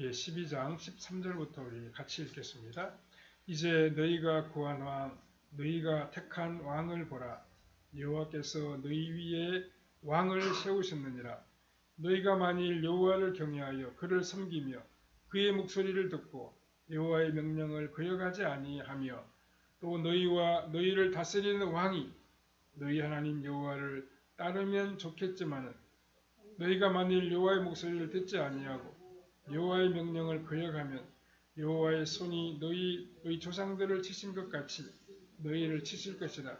12장 13절부터 우리 같이 읽겠습니다. 이제 너희가 구한 왕, 너희가 택한 왕을 보라. 여호와께서 너희 위에 왕을 세우셨느니라. 너희가 만일 여호와를 경외하여 그를 섬기며 그의 목소리를 듣고 여호와의 명령을 거역하지 아니하며 또 너희와 너희를 다스리는 왕이 너희 하나님 여호와를 따르면 좋겠지만은 너희가 만일 여호와의 목소리를 듣지 아니하고 여호와의 명령을 거역하면 여호와의 손이 너희 조상들을 치신 것 같이 너희를 치실 것이라.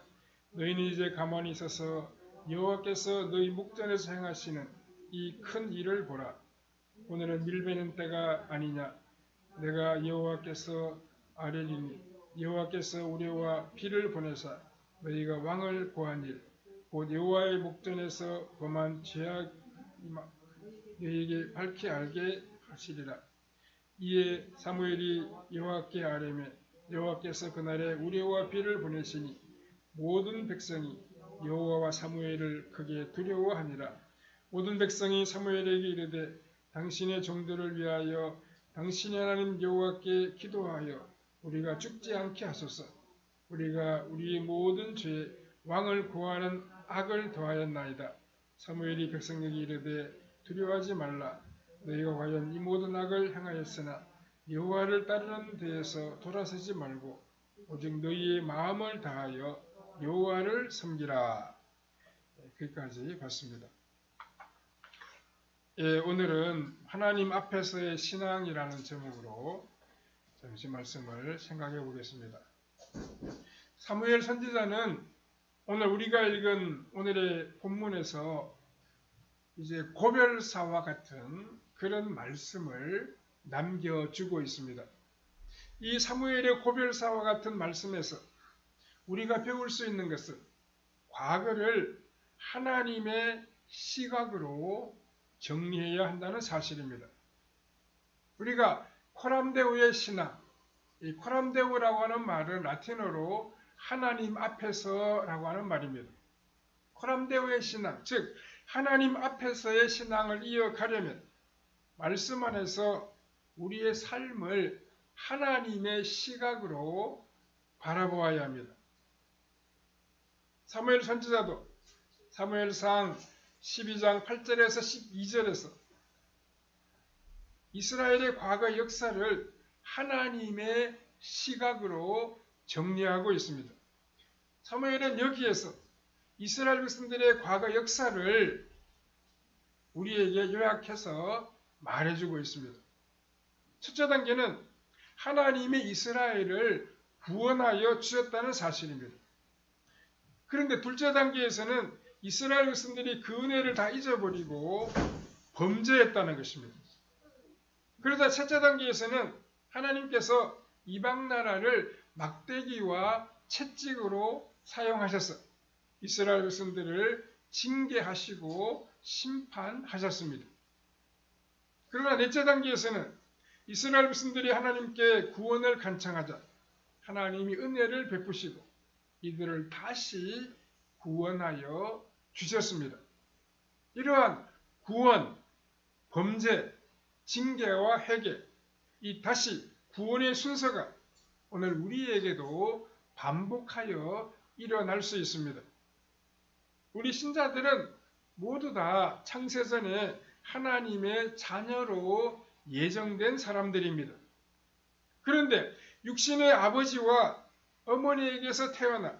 너희는 이제 가만히 있어서 여호와께서 너희 목전에서 행하시는 이 큰 일을 보라. 오늘은 밀베는 때가 아니냐. 내가 여호와께서 아뢰리니 여호와께서 우리와 비를 보내사 너희가 왕을 구한 일 곧 여호와의 목전에서 범한 죄악 너희에게 밝히 알게 하시리라. 이에 사무엘이 여호와께 아뢰매 여호와께서 그날에 우레와 비를 보내시니 모든 백성이 여호와와 사무엘을 크게 두려워하니라. 모든 백성이 사무엘에게 이르되 당신의 종들을 위하여 당신의 하나님 여호와께 기도하여 우리가 죽지 않게 하소서. 우리가 우리의 모든 죄에 왕을 구하는 악을 더하였나이다. 사무엘이 백성에게 이르되 두려워하지 말라. 너희가 과연 이 모든 악을 행하였으나 여호와를 따르는 데에서 돌아서지 말고 오직 너희의 마음을 다하여 여호와를 섬기라. 거기까지 봤습니다. 오늘은 하나님 앞에서의 신앙이라는 제목으로 잠시 말씀을 생각해 보겠습니다. 사무엘 선지자는 오늘 우리가 읽은 오늘의 본문에서 이제 고별사와 같은 그런 말씀을 남겨주고 있습니다. 이 사무엘의 고별사와 같은 말씀에서 우리가 배울 수 있는 것은 과거를 하나님의 시각으로 정리해야 한다는 사실입니다. 우리가 코람데오의 신앙, 이 코람데오라고 하는 말은 라틴어로 하나님 앞에서라고 하는 말입니다. 코람데오의 신앙, 즉 하나님 앞에서의 신앙을 이어가려면 말씀 안에서 우리의 삶을 하나님의 시각으로 바라보아야 합니다. 사무엘 선지자도 사무엘상 12장 8절에서 12절에서 이스라엘의 과거 역사를 하나님의 시각으로 정리하고 있습니다. 사무엘은 여기에서 이스라엘 백성들의 과거 역사를 우리에게 요약해서 말해주고 있습니다. 첫째 단계는 하나님의 이스라엘을 구원하여 주셨다는 사실입니다. 그런데 둘째 단계에서는 이스라엘 백성들이 그 은혜를 다 잊어버리고 범죄했다는 것입니다. 그러자 셋째 단계에서는 하나님께서 이방 나라를 막대기와 채찍으로 사용하셔서 이스라엘 백성들을 징계하시고 심판하셨습니다. 그러나 넷째 단계에서는 이스라엘 백성들이 하나님께 구원을 간청하자 하나님이 은혜를 베푸시고 이들을 다시 구원하여 주셨습니다. 이러한 구원, 범죄, 징계와 회개, 이 다시 구원의 순서가 오늘 우리에게도 반복하여 일어날 수 있습니다. 우리 신자들은 모두 다 창세전에 하나님의 자녀로 예정된 사람들입니다. 그런데 육신의 아버지와 어머니에게서 태어나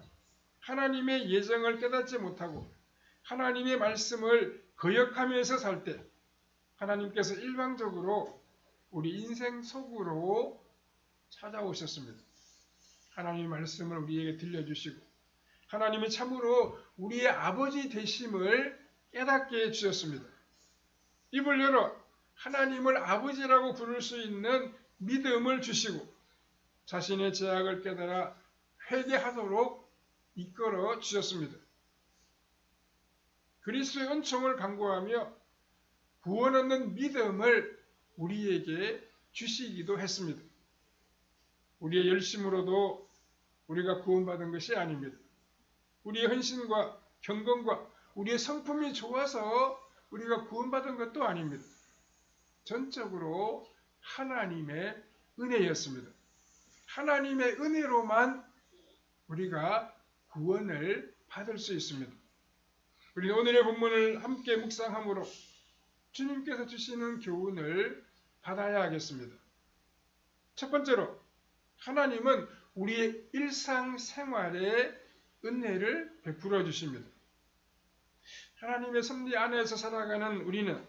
하나님의 예정을 깨닫지 못하고 하나님의 말씀을 거역하면서 살 때 하나님께서 일방적으로 우리 인생 속으로 찾아오셨습니다. 하나님의 말씀을 우리에게 들려주시고 하나님이 참으로 우리의 아버지 되심을 깨닫게 해주셨습니다. 입을 열어 하나님을 아버지라고 부를 수 있는 믿음을 주시고 자신의 죄악을 깨달아 회개하도록 이끌어 주셨습니다. 그리스도의 은총을 간구하며 구원 얻는 믿음을 우리에게 주시기도 했습니다. 우리의 열심으로도 우리가 구원받은 것이 아닙니다. 우리의 헌신과 경건과 우리의 성품이 좋아서 우리가 구원받은 것도 아닙니다. 전적으로 하나님의 은혜였습니다. 하나님의 은혜로만 우리가 구원을 받을 수 있습니다. 우리는 오늘의 본문을 함께 묵상함으로 주님께서 주시는 교훈을 받아야 하겠습니다. 첫 번째로 하나님은 우리의 일상생활에 은혜를 베풀어 주십니다. 하나님의 섭리 안에서 살아가는 우리는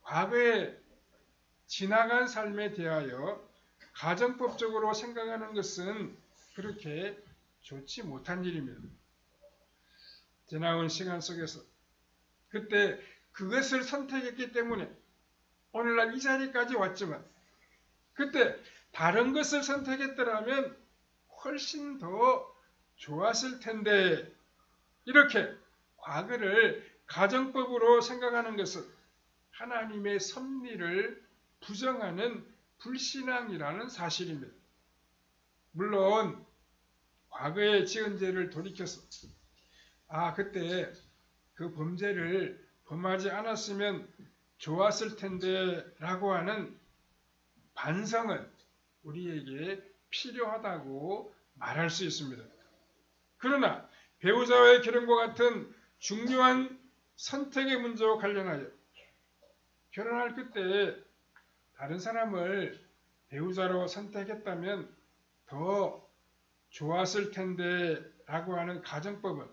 과거에 지나간 삶에 대하여 가정법적으로 생각하는 것은 그렇게 좋지 못한 일입니다. 지나온 시간 속에서 그때 그것을 선택했기 때문에 오늘날 이 자리까지 왔지만 그때 다른 것을 선택했더라면 훨씬 더 좋았을 텐데 이렇게 과거를 가정법으로 생각하는 것은 하나님의 섭리를 부정하는 불신앙이라는 사실입니다. 물론 과거에 지은 죄를 돌이켜서 그때 그 범죄를 범하지 않았으면 좋았을 텐데 라고 하는 반성은 우리에게 필요하다고 말할 수 있습니다. 그러나 배우자와의 결혼과 같은 중요한 선택의 문제와 관련하여 결혼할 그때 다른 사람을 배우자로 선택했다면 더 좋았을 텐데 라고 하는 가정법은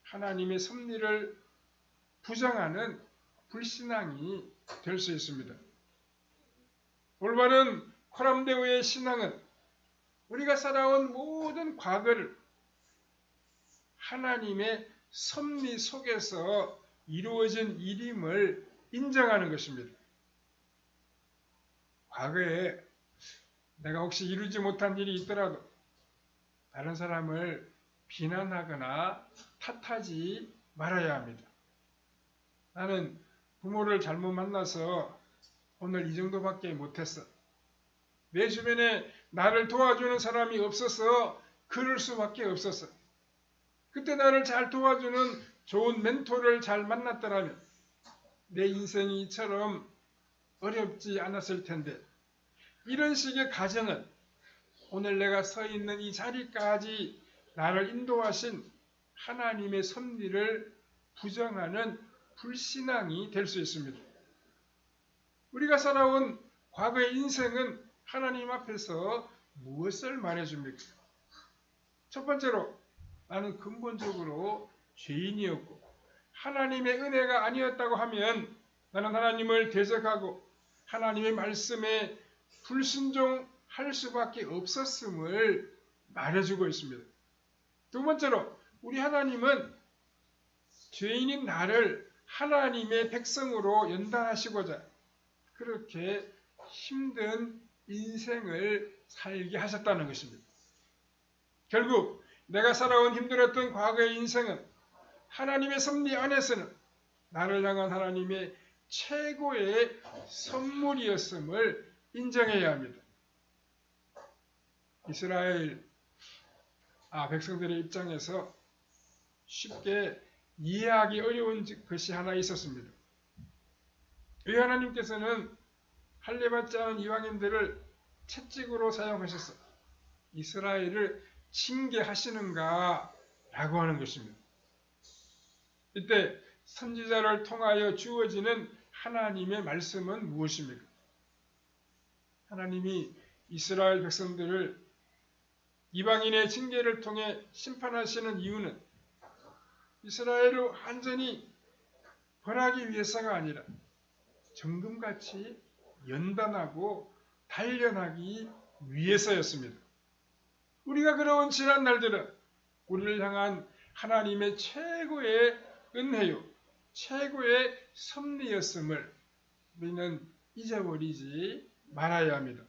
하나님의 섭리를 부정하는 불신앙이 될 수 있습니다. 올바른 코람데오의 신앙은 우리가 살아온 모든 과거를 하나님의 섭리 속에서 이루어진 일임을 인정하는 것입니다. 과거에 내가 혹시 이루지 못한 일이 있더라도 다른 사람을 비난하거나 탓하지 말아야 합니다. 나는 부모를 잘못 만나서 오늘 이 정도밖에 못했어. 내 주변에 나를 도와주는 사람이 없어서 그럴 수밖에 없었어. 그때 나를 잘 도와주는 좋은 멘토를 잘 만났더라면 내 인생이 이처럼 어렵지 않았을 텐데 이런 식의 가정은 오늘 내가 서 있는 이 자리까지 나를 인도하신 하나님의 섭리를 부정하는 불신앙이 될 수 있습니다. 우리가 살아온 과거의 인생은 하나님 앞에서 무엇을 말해줍니까? 첫 번째로 나는 근본적으로 죄인이었고 하나님의 은혜가 아니었다고 하면 나는 하나님을 대적하고 하나님의 말씀에 불순종할 수밖에 없었음을 말해주고 있습니다. 두 번째로 우리 하나님은 죄인인 나를 하나님의 백성으로 연단하시고자 그렇게 힘든 인생을 살게 하셨다는 것입니다. 결국 내가 살아온 힘들었던 과거의 인생은 하나님의 섭리 안에서는 나를 향한 하나님의 최고의 선물이었음을 인정해야 합니다. 이스라엘 백성들의 입장에서 쉽게 이해하기 어려운 것이 하나 있었습니다. 왜 하나님께서는 할례받지 않은 이방인들을 채찍으로 사용하셔서 이스라엘을 징계하시는가 라고 하는 것입니다. 이때 선지자를 통하여 주어지는 하나님의 말씀은 무엇입니까? 하나님이 이스라엘 백성들을 이방인의 징계를 통해 심판하시는 이유는 이스라엘을 완전히 벌하기 위해서가 아니라 정금같이 연단하고 단련하기 위해서였습니다. 우리가 그러온 지난 날들은 우리를 향한 하나님의 최고의 은혜요, 최고의 섭리였음을 우리는 잊어버리지 말아야 합니다.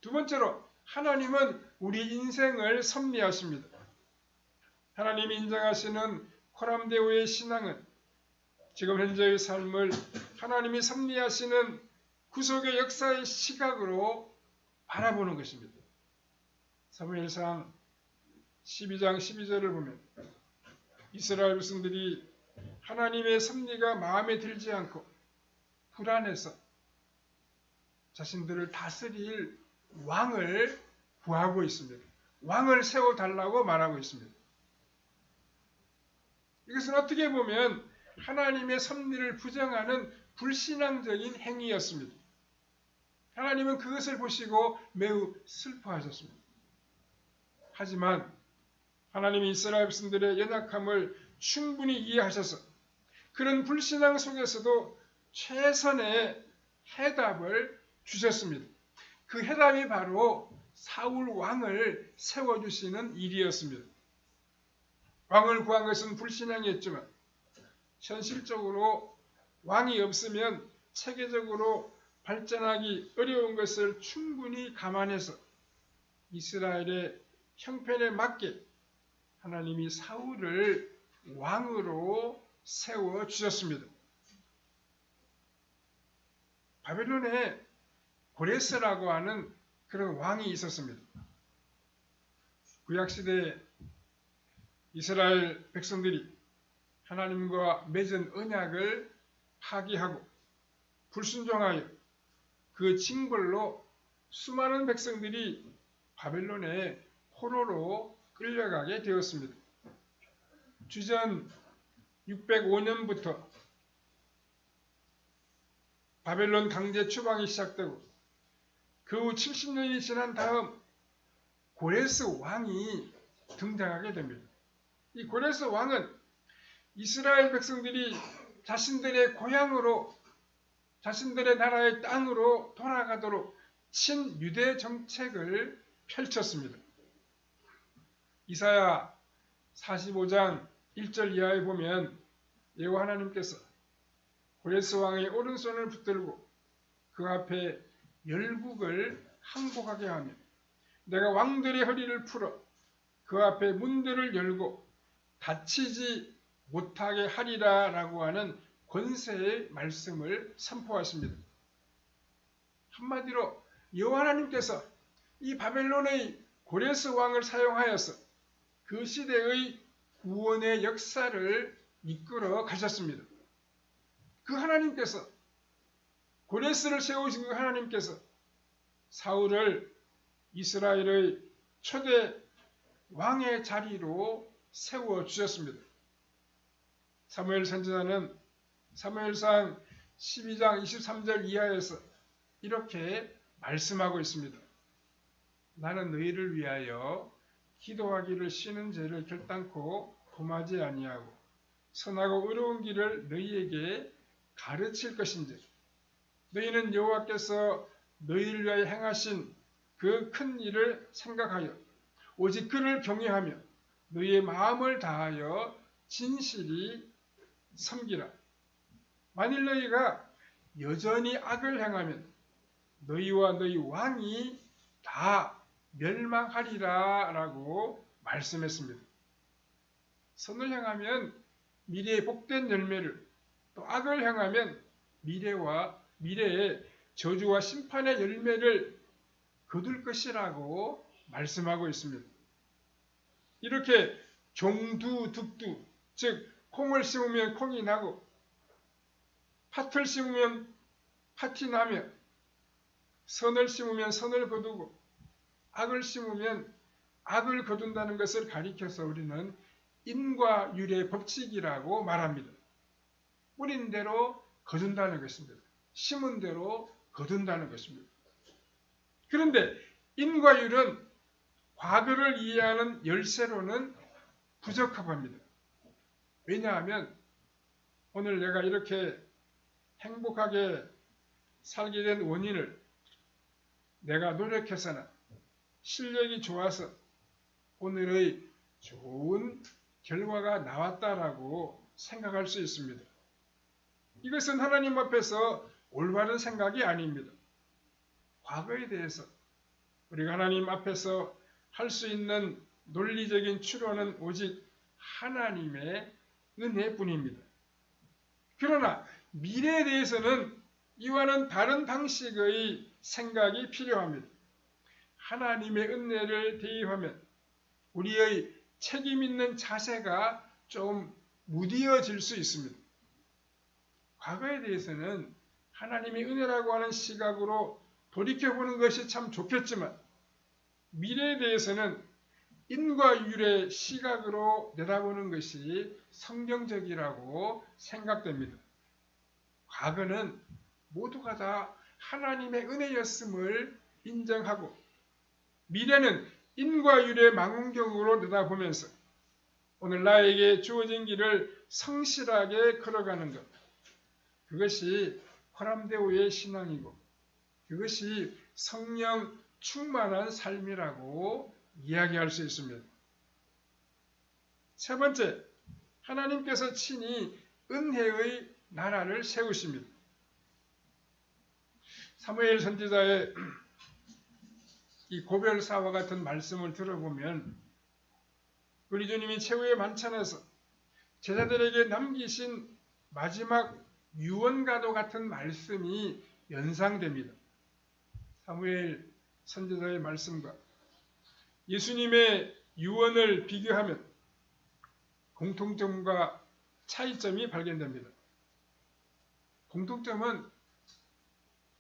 두 번째로 하나님은 우리 인생을 섭리하십니다. 하나님이 인정하시는 코람데오의 신앙은 지금 현재의 삶을 하나님이 섭리하시는 구속의 역사의 시각으로 바라보는 것입니다. 사무엘상 12장 12절을 보면 이스라엘 백성들이 하나님의 섭리가 마음에 들지 않고 불안해서 자신들을 다스릴 왕을 구하고 있습니다. 왕을 세워달라고 말하고 있습니다. 이것은 어떻게 보면 하나님의 섭리를 부정하는 불신앙적인 행위였습니다. 하나님은 그것을 보시고 매우 슬퍼하셨습니다. 하지만 하나님이 이스라엘 백성들의 연약함을 충분히 이해하셔서 그런 불신앙 속에서도 최선의 해답을 주셨습니다. 그 해답이 바로 사울 왕을 세워주시는 일이었습니다. 왕을 구한 것은 불신앙이었지만 현실적으로 왕이 없으면 체계적으로 발전하기 어려운 것을 충분히 감안해서 이스라엘의 형편에 맞게 하나님이 사울을 왕으로 세워주셨습니다. 바벨론에 고레스라고 하는 그런 왕이 있었습니다. 구약시대에 이스라엘 백성들이 하나님과 맺은 언약을 파기하고 불순종하여 그 징벌로 수많은 백성들이 바벨론의 포로로 끌려가게 되었습니다. 주전 605년부터 바벨론 강제 추방이 시작되고 그 후 70년이 지난 다음 고레스 왕이 등장하게 됩니다. 이 고레스 왕은 이스라엘 백성들이 자신들의 고향으로 자신들의 나라의 땅으로 돌아가도록 친유대 정책을 펼쳤습니다. 이사야 45장 1절 이하에 보면 여호와 하나님께서 고레스 왕의 오른손을 붙들고 그 앞에 열국을 항복하게 하며 내가 왕들의 허리를 풀어 그 앞에 문들을 열고 닫히지 못하게 하리라 라고 하는 권세의 말씀을 선포하십니다. 한마디로 여호와 하나님께서 이 바벨론의 고레스 왕을 사용하여서 그 시대의 구원의 역사를 이끌어 가셨습니다. 그 하나님께서 고레스를 세우신 그 하나님께서 사울을 이스라엘의 초대 왕의 자리로 세워주셨습니다. 사무엘 선지자는 사무엘상 12장 23절 이하에서 이렇게 말씀하고 있습니다. 나는 너희를 위하여 기도하기를 쉬는 죄를 결단코 범하지 아니하고 선하고 의로운 길을 너희에게 가르칠 것인지 너희는 여호와께서 너희를 위하여 행하신 그 큰 일을 생각하여 오직 그를 경외하며 너희의 마음을 다하여 진실이 섬기라. 만일 너희가 여전히 악을 행하면 너희와 너희 왕이 다 멸망하리라 라고 말씀했습니다. 선을 행하면 미래의 복된 열매를, 또 악을 행하면 미래의 저주와 심판의 열매를 거둘 것이라고 말씀하고 있습니다. 이렇게 종두득두, 즉 콩을 심으면 콩이 나고 팥을 심으면 팥이 나며 선을 심으면 선을 거두고 악을 심으면 악을 거둔다는 것을 가리켜서 우리는 인과율의 법칙이라고 말합니다. 뿌린 대로 거둔다는 것입니다. 심은 대로 거둔다는 것입니다. 그런데 인과율은 과거를 이해하는 열쇠로는 부적합 합니다. 왜냐하면 오늘 내가 이렇게 행복하게 살게 된 원인을 내가 노력해서나 실력이 좋아서 오늘의 좋은 결과가 나왔다라고 생각할 수 있습니다. 이것은 하나님 앞에서 올바른 생각이 아닙니다. 과거에 대해서 우리가 하나님 앞에서 할 수 있는 논리적인 추론은 오직 하나님의 은혜뿐입니다. 그러나 미래에 대해서는 이와는 다른 방식의 생각이 필요합니다. 하나님의 은혜를 대입하면 우리의 책임 있는 자세가 좀 무디어질 수 있습니다. 과거에 대해서는 하나님의 은혜라고 하는 시각으로 돌이켜보는 것이 참 좋겠지만 미래에 대해서는 인과 율의 시각으로 내다보는 것이 성경적이라고 생각됩니다. 과거는 모두가 다 하나님의 은혜였음을 인정하고 미래는 인과 율의 망원경으로 내다보면서 오늘 나에게 주어진 길을 성실하게 걸어가는 것, 그것이 호람대오의 신앙이고 그것이 성령 충만한 삶이라고 이야기할 수 있습니다. 세 번째, 하나님께서 친히 은혜의 나라를 세우십니다. 사무엘 선지자의 이 고별사와 같은 말씀을 들어보면 우리 주님이 최후의 만찬에서 제자들에게 남기신 마지막 유언과도 같은 말씀이 연상됩니다. 사무엘 선지자의 말씀과 예수님의 유언을 비교하면 공통점과 차이점이 발견됩니다. 공통점은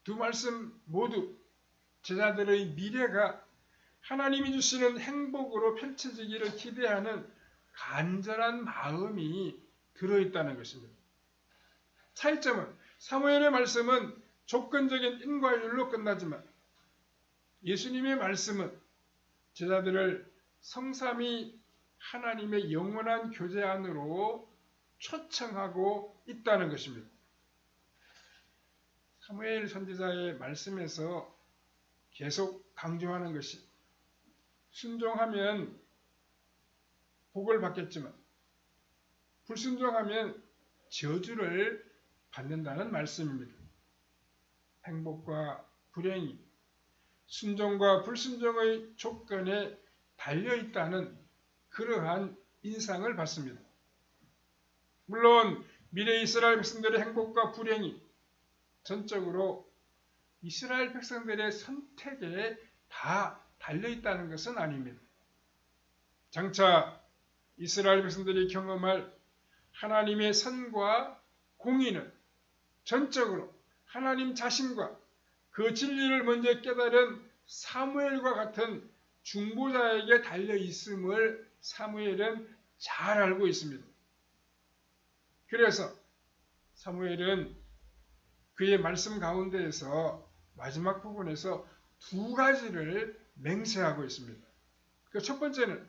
두 말씀 모두 제자들의 미래가 하나님이 주시는 행복으로 펼쳐지기를 기대하는 간절한 마음이 들어있다는 것입니다. 차이점은 사무엘의 말씀은 조건적인 인과율로 끝나지만 예수님의 말씀은 제자들을 성삼위 하나님의 영원한 교제 안으로 초청하고 있다는 것입니다. 사무엘 선지자의 말씀에서 계속 강조하는 것이 순종하면 복을 받겠지만 불순종하면 저주를 받는다는 말씀입니다. 행복과 불행이 순종과 불순종의 조건에 달려있다는 그러한 인상을 받습니다. 물론 미래 이스라엘 백성들의 행복과 불행이 전적으로 이스라엘 백성들의 선택에 다 달려있다는 것은 아닙니다. 장차 이스라엘 백성들이 경험할 하나님의 선과 공의는 전적으로 하나님 자신과 그 진리를 먼저 깨달은 사무엘과 같은 중보자에게 달려있음을 사무엘은 잘 알고 있습니다. 그래서 사무엘은 그의 말씀 가운데에서 마지막 부분에서 두 가지를 맹세하고 있습니다. 그 첫 번째는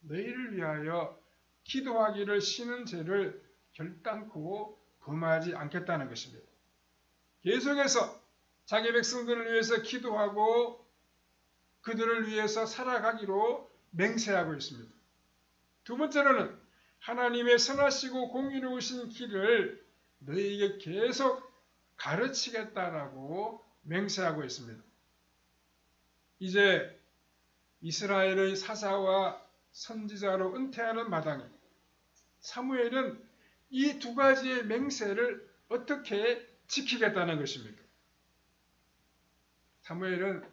너희를 위하여 기도하기를 쉬는 죄를 결단코 범하지 않겠다는 것입니다. 계속해서 자기 백성들을 위해서 기도하고 그들을 위해서 살아가기로 맹세하고 있습니다. 두 번째로는 하나님의 선하시고 공의로우신 길을 너희에게 계속 가르치겠다라고 맹세하고 있습니다. 이제 이스라엘의 사사와 선지자로 은퇴하는 마당에 사무엘은 이 두 가지의 맹세를 어떻게 지키겠다는 것입니까? 사무엘은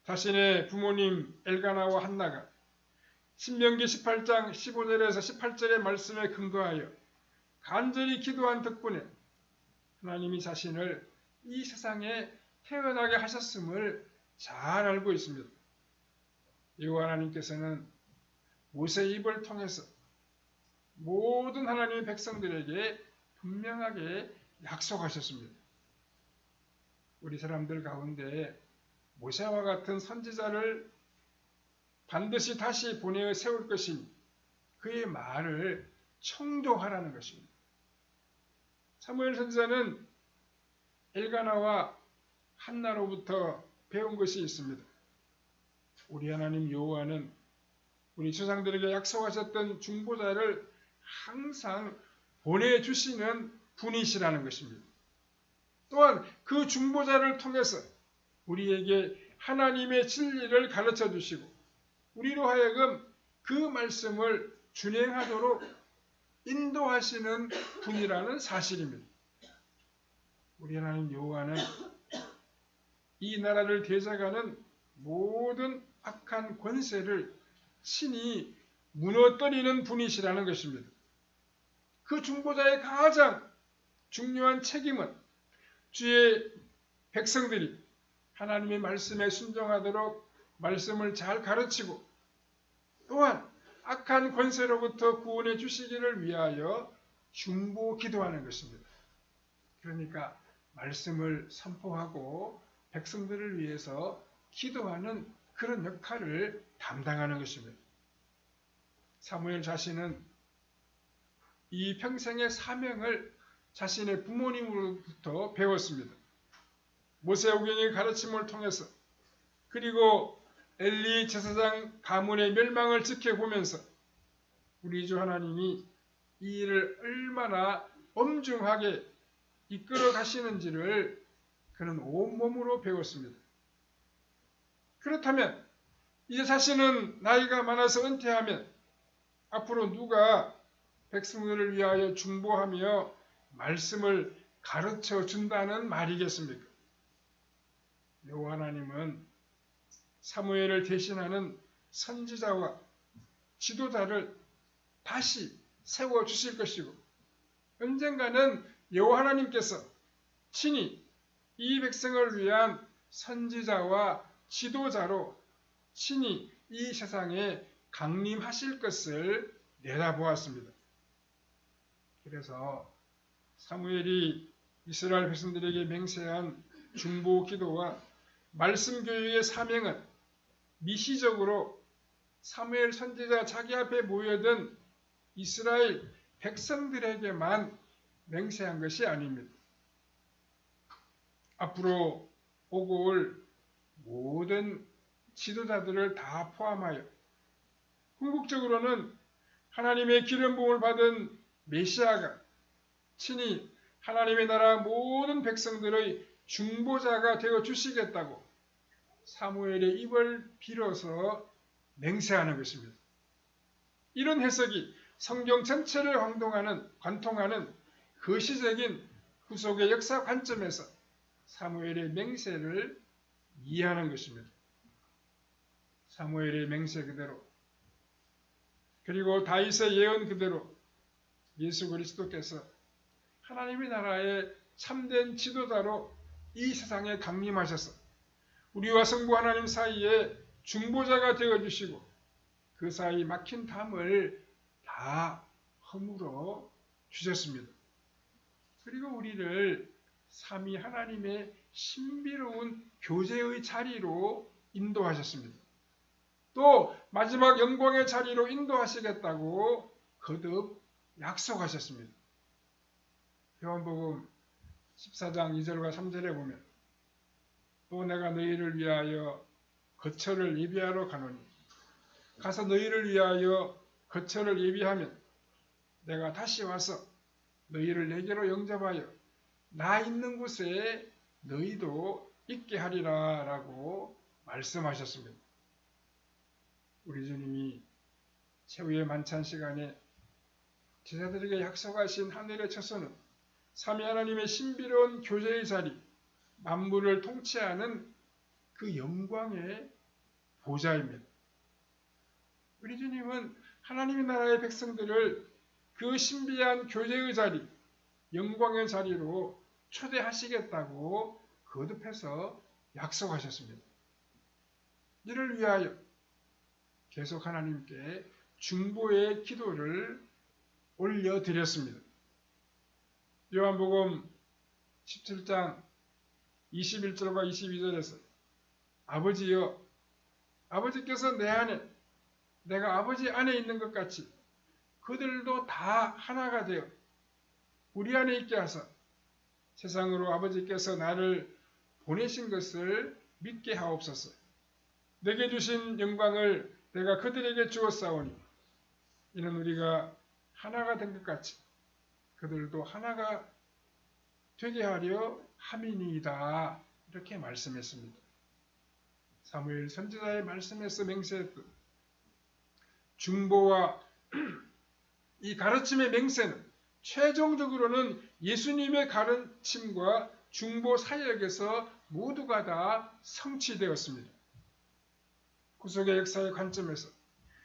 자신의 부모님 엘가나와 한나가 신명기 18장 15절에서 18절의 말씀에 근거하여 간절히 기도한 덕분에 하나님이 자신을 이 세상에 태어나게 하셨음을 잘 알고 있습니다. 여호와 하나님께서는 모세의 입을 통해서 모든 하나님의 백성들에게 분명하게 약속하셨습니다. 우리 사람들 가운데 모세와 같은 선지자를 반드시 다시 보내어 세울 것이니 그의 말을 청종하라는 것입니다. 사무엘 선지자는 엘가나와 한나로부터 배운 것이 있습니다. 우리 하나님 여호와는 우리 조상들에게 약속하셨던 중보자를 항상 보내주시는 분이시라는 것입니다. 또한 그 중보자를 통해서 우리에게 하나님의 진리를 가르쳐 주시고 우리로 하여금 그 말씀을 준행하도록 인도하시는 분이라는 사실입니다. 우리 하나님 여호와는 이 나라를 대적하는 모든 악한 권세를 친히 무너뜨리는 분이시라는 것입니다. 그 중보자의 가장 중요한 책임은 주의 백성들이 하나님의 말씀에 순종하도록 말씀을 잘 가르치고 또한 악한 권세로부터 구원해 주시기를 위하여 중보 기도하는 것입니다. 그러니까 말씀을 선포하고 백성들을 위해서 기도하는 그런 역할을 담당하는 것입니다. 사무엘 자신은 이 평생의 사명을 자신의 부모님으로부터 배웠습니다. 모세오경의 가르침을 통해서 그리고 엘리 제사장 가문의 멸망을 지켜보면서 우리 주 하나님이 이 일을 얼마나 엄중하게 이끌어 가시는지를 그는 온몸으로 배웠습니다. 그렇다면 이제 자신은 나이가 많아서 은퇴하면 앞으로 누가 백성들을 위하여 중보하며 말씀을 가르쳐 준다는 말이겠습니까? 여호와 하나님은 사무엘을 대신하는 선지자와 지도자를 다시 세워주실 것이고 언젠가는 여호와 하나님께서 친히 이 백성을 위한 선지자와 지도자로 친히 이 세상에 강림하실 것을 내다보았습니다. 그래서 사무엘이 이스라엘 백성들에게 맹세한 중보 기도와 말씀 교육의 사명은 미시적으로 사무엘 선지자 자기 앞에 모여든 이스라엘 백성들에게만 맹세한 것이 아닙니다. 앞으로 오고 올 모든 지도자들을 다 포함하여 궁극적으로는 하나님의 기름 부음을 받은 메시아가 친히 하나님의 나라 모든 백성들의 중보자가 되어 주시겠다고 사무엘의 입을 빌어서 맹세하는 것입니다. 이런 해석이 성경 전체를 관통하는 거시적인 구속의 역사 관점에서 사무엘의 맹세를 이해하는 것입니다. 사무엘의 맹세 그대로 그리고 다윗의 예언 그대로 예수 그리스도께서 하나님의 나라의 참된 지도자로 이 세상에 강림하셔서 우리와 성부 하나님 사이에 중보자가 되어주시고 그 사이 막힌 담을 다 허물어 주셨습니다. 그리고 우리를 삼위 하나님의 신비로운 교제의 자리로 인도하셨습니다. 또 마지막 영광의 자리로 인도하시겠다고 거듭 약속하셨습니다. 요한복음 14장 2절과 3절에 보면 또 내가 너희를 위하여 거처를 예비하러 가노니 가서 너희를 위하여 거처를 예비하면 내가 다시 와서 너희를 내게로 영접하여 나 있는 곳에 너희도 있게 하리라 라고 말씀하셨습니다. 우리 주님이 최후의 만찬 시간에 제자들에게 약속하신 하늘의 처소는 삼위 하나님의 신비로운 교제의 자리, 만물을 통치하는 그 영광의 보좌입니다. 우리 주님은 하나님의 나라의 백성들을 그 신비한 교제의 자리, 영광의 자리로 초대하시겠다고 거듭해서 약속하셨습니다. 이를 위하여 계속 하나님께 중보의 기도를 올려드렸습니다. 요한복음 17장 21절과 22절에서 아버지여, 아버지께서 내 안에, 내가 아버지 안에 있는 것 같이 그들도 다 하나가 되어 우리 안에 있게 하사 세상으로 아버지께서 나를 보내신 것을 믿게 하옵소서. 내게 주신 영광을 내가 그들에게 주었사오니 이는 우리가 하나가 된 것 같이 그들도 하나가 되게 하려 함이니이다. 이렇게 말씀했습니다. 사무엘 선지자의 말씀에서 맹세했던 중보와 이 가르침의 맹세는 최종적으로는 예수님의 가르침과 중보 사역에서 모두가 다 성취되었습니다. 구속의 역사의 관점에서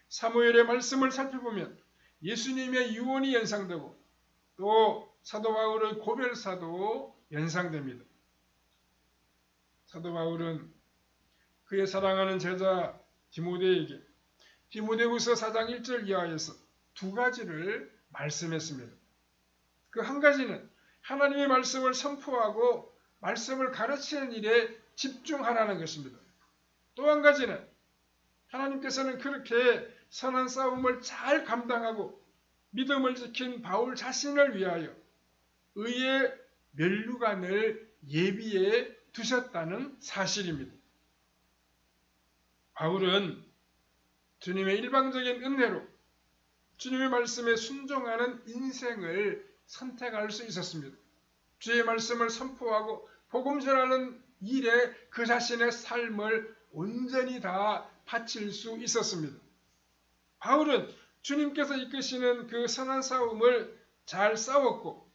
사무엘의 말씀을 살펴보면 예수님의 유언이 연상되고 또 사도 바울의 고별사도 연상됩니다. 사도 바울은 그의 사랑하는 제자 디모데에게 디모데후서 4장 1절 이하에서 두 가지를 말씀했습니다. 그 한 가지는 하나님의 말씀을 선포하고 말씀을 가르치는 일에 집중하라는 것입니다. 또 한 가지는 하나님께서는 그렇게 선한 싸움을 잘 감당하고 믿음을 지킨 바울 자신을 위하여 의의 면류관을 예비해 두셨다는 사실입니다. 바울은 주님의 일방적인 은혜로 주님의 말씀에 순종하는 인생을 선택할 수 있었습니다. 주의 말씀을 선포하고 복음 전하는 일에 그 자신의 삶을 온전히 다 바칠 수 있었습니다. 바울은 주님께서 이끄시는 그 선한 싸움을 잘 싸웠고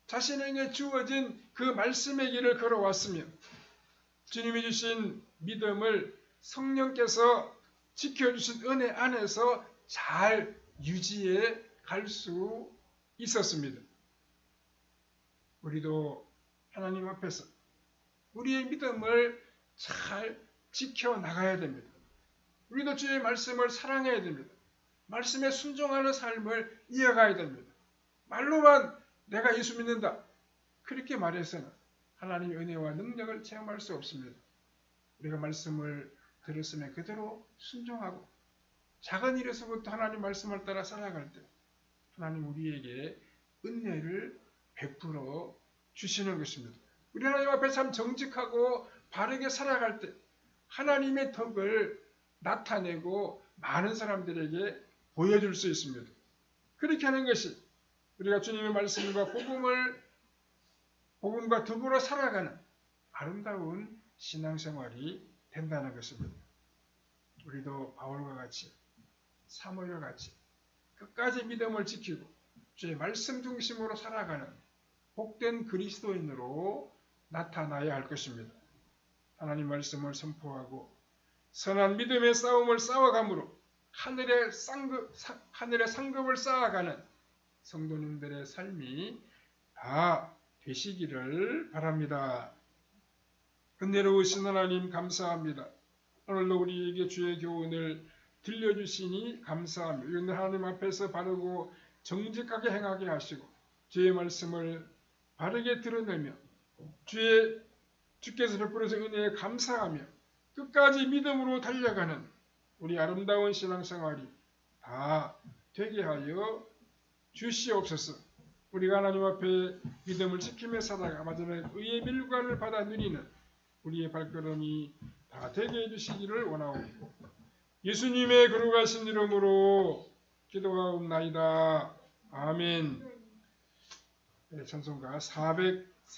자신에게 주어진 그 말씀의 길을 걸어왔으며 주님이 주신 믿음을 성령께서 지켜주신 은혜 안에서 잘 유지해 갈 수 있었습니다. 우리도 하나님 앞에서 우리의 믿음을 잘 지켜나가야 됩니다. 우리도 주의 말씀을 사랑해야 됩니다. 말씀에 순종하는 삶을 이어가야 됩니다. 말로만 내가 예수 믿는다 그렇게 말해서는 하나님의 은혜와 능력을 체험할 수 없습니다. 우리가 말씀을 들었으면 그대로 순종하고 작은 일에서부터 하나님 말씀을 따라 살아갈 때 하나님 우리에게 은혜를 베풀어 주시는 것입니다. 우리 하나님 앞에 참 정직하고 바르게 살아갈 때 하나님의 덕을 나타내고 많은 사람들에게 보여줄 수 있습니다. 그렇게 하는 것이 우리가 주님의 말씀과 복음과 더불어 살아가는 아름다운 신앙생활이 된다는 것입니다. 우리도 바울과 같이 사무엘과 같이 끝까지 믿음을 지키고 주의 말씀 중심으로 살아가는 복된 그리스도인으로 나타나야 할 것입니다. 하나님 말씀을 선포하고 선한 믿음의 싸움을 싸워감으로 하늘의 상급을 쌓아가는 성도님들의 삶이 다 되시기를 바랍니다. 은혜로우신 하나님 감사합니다. 오늘도 우리에게 주의 교훈을 들려주시니 감사합니다. 오늘 하나님 앞에서 바르고 정직하게 행하게 하시고 주의 말씀을 바르게 드러내며 주께서 베풀어주신 은혜에 감사하며 끝까지 믿음으로 달려가는 우리 아름다운 신앙생활이 다 되게 하여 주시옵소서. 우리가 하나님 앞에 믿음을 지키며 살아가 마지막에 의의 밀관을 받아 누리는 우리의 발걸음이 다 되게 해주시기를 원하옵고 예수님의 거룩하신 이름으로 기도하옵나이다. 아멘. 찬송가 400